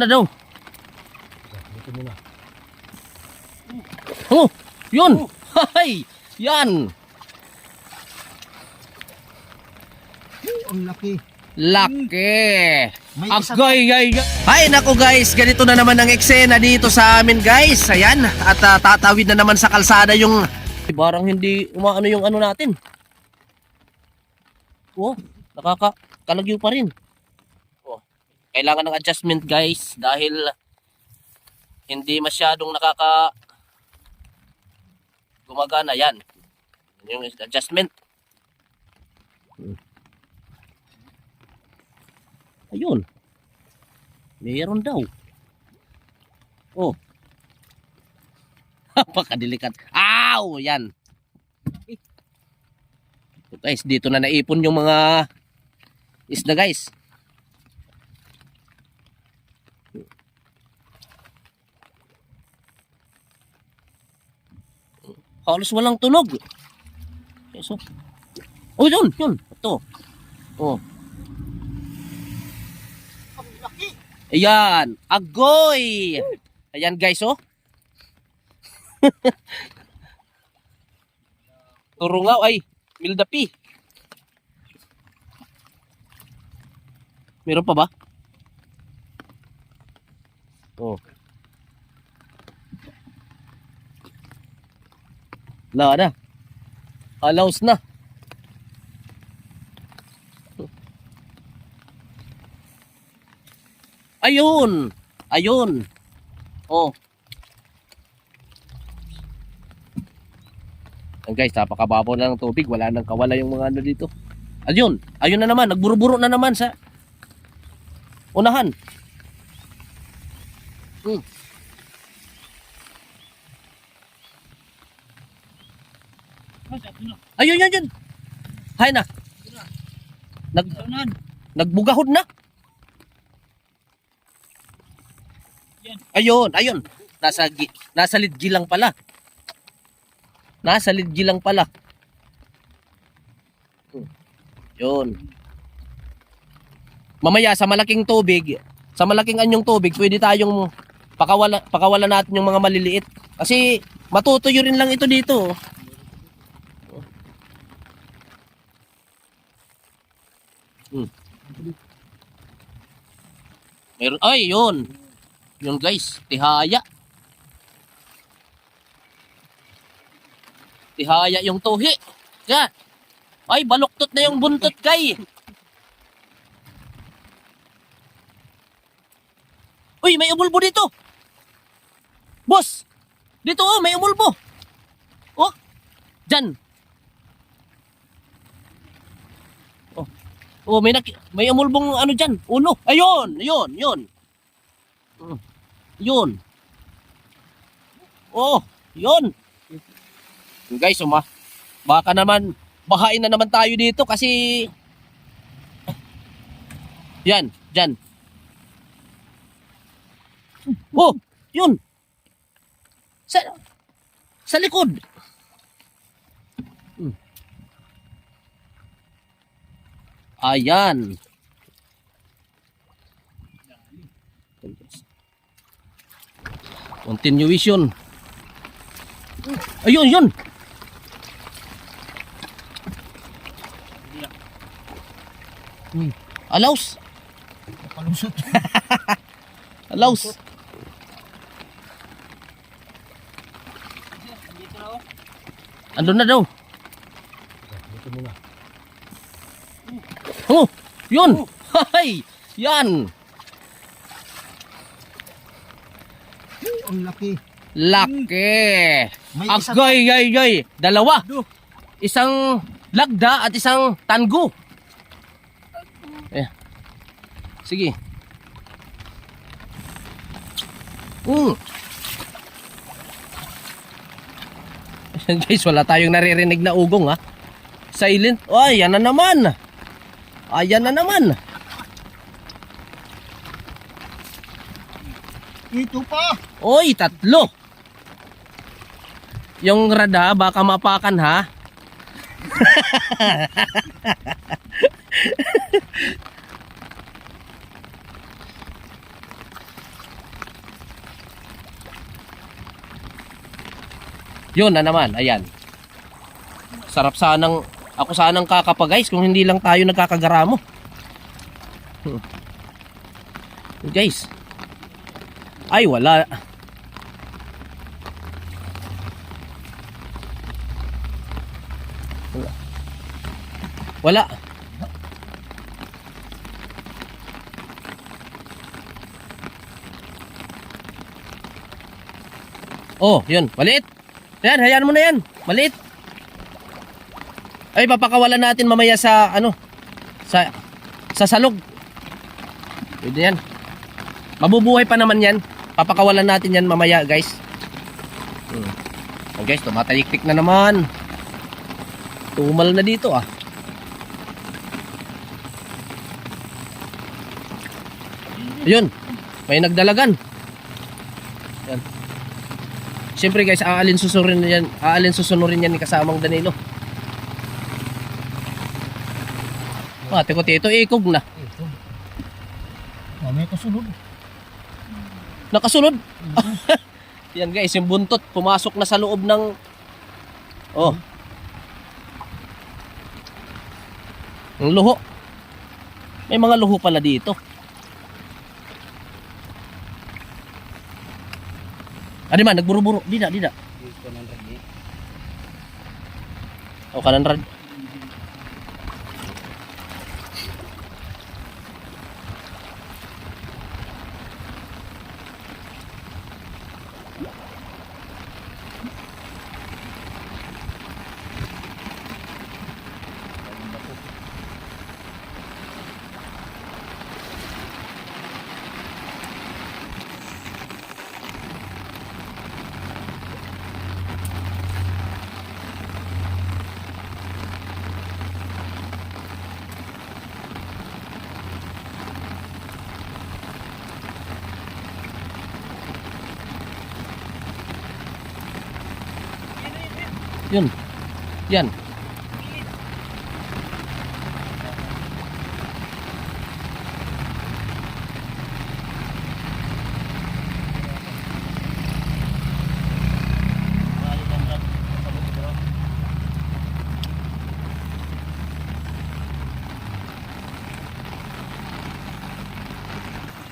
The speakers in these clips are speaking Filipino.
na daw. Dito muna. Oh, yun. Hay, yan. Ang laki. Laki. May isa- Agoy, ay. Ay, nako guys, ganito na naman ang eksena dito sa amin guys. Ayan, at tatawid na naman sa kalsada yung... Parang hindi umaano yung ano natin. Oh, kalagyo pa rin. Oh, kailangan ng adjustment guys dahil hindi masyadong gumagana yan. Yung adjustment. Ayun. Meron daw. Oh. Napakadilikat. Ow! Yan. Guys, dito na naipon yung mga isda guys. Halos walang tunog. Okay, so. Oh, yun. Ito. Oh. Ayan, agoy. Ayan guys, oh. Turungaw ay mildapi. Meron pa ba? Oh. Wala na. Alaos na. Ayun. Ayun. Oh. Ayan guys, napakababaw na ng tubig. Wala nang kawala yung mga ano dito. Ayun. Ayun na naman. Nagburo-buro na naman sa unahan. Ayun, yun. Hay na. Nagbugahod na. Ayun. Nasa lidgi lang pala. Yun. Mamaya sa malaking tubig, sa malaking anyong tubig, pwede tayong pakawala natin yung mga maliliit. Kasi matutuyo rin lang ito dito. Meron, ay, yun. Yun guys, tihaya. Tihaya yung tuhi. Yan. Ay, baluktot na yung buntot kay. Uy, may umulbo dito. Boss, dito oh, may umulbo. Oh, dyan. Oh, may umulbong ano dyan, ulo. Ayun. Yun. Oh, yun. Guys, baka naman bahain na naman tayo dito kasi yan, dyan. Oh, yun. Sa likod. Ayan. Continuation. Ayun. Alaos. Palusot. Alaos. Andun na daw. Dito muna. Oh, yun. Hay, yan. Ang laki. Laki. May isa- Agoy. Dalawa. Isang lagda at isang tanggo. Sige. Guys, wala tayong naririnig na ugong ha. Silent. Ay, yan na naman. Ayan na naman. Ito pa. Oy, 3. Yung rada, baka mapakan ha. Yun na naman, ayan. Sarap sanang, ako sanang kakapa guys kung hindi lang tayo nagkakagaramo. Guys. Ay, wala. Wala. Oh, yun. Maliit. Yan, hayaan mo na yan. Maliit. Ay, papakawalan natin mamaya sa, ano, sa salog. Pwede yan. Mabubuhay pa naman yan. Papakawalan natin yan mamaya, guys. Oh, guys, tumataliktik na naman. Tumal na dito, ah. Ayun. May nagdalagan. Yan. Siyempre guys, aalin susunurin yan ni kasamang Danilo. Ate ko tito, ikog na. May kasunod. Nakasunod. Yan guys, yung buntot pumasok na sa loob ng oh. Ang luho. May mga luho pala dito. Ano man, nagburu-buru. Di na. O, kanan rad. Yun. Yan.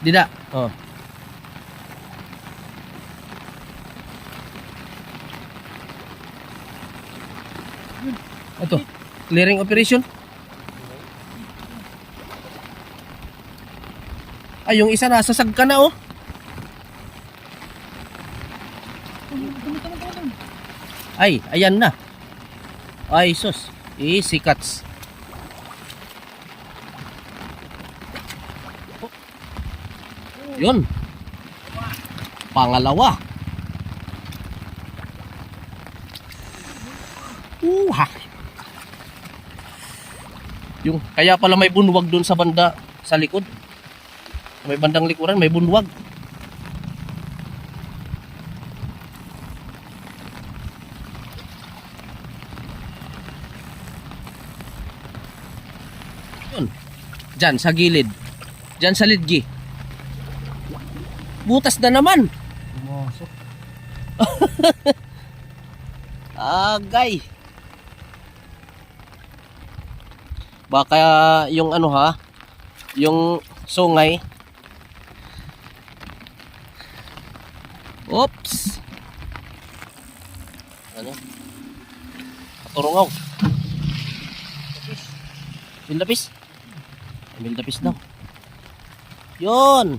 Dida. Oh. Ito, clearing operation. Ay, yung isa nasa sagka na oh. Ay, ayan na. Ay, sus. Easy cuts. Yun. Pangalawa. Ha. Yung kaya pala may bunwag doon sa banda sa likod. May bandang likuran, may bunwag. Yun. Diyan sa gilid. Diyan sa lidgi. Butas na naman. Pumasok. Agay. Baka yung ano ha, yung sungay. Oops. Ano? Katurungaw. Lapis. Lapis daw. Yun.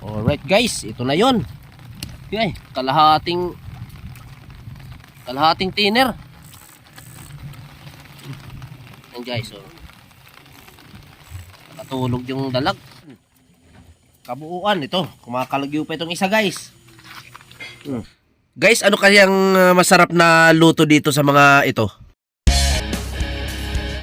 Alright guys, ito na yun. Okay, kalahating thinner. Yan guys, so nakatulog yung dalag. Kabuuan ito, kumakalagyo pa itong isa guys. Guys, ano kayang masarap na luto dito sa mga ito?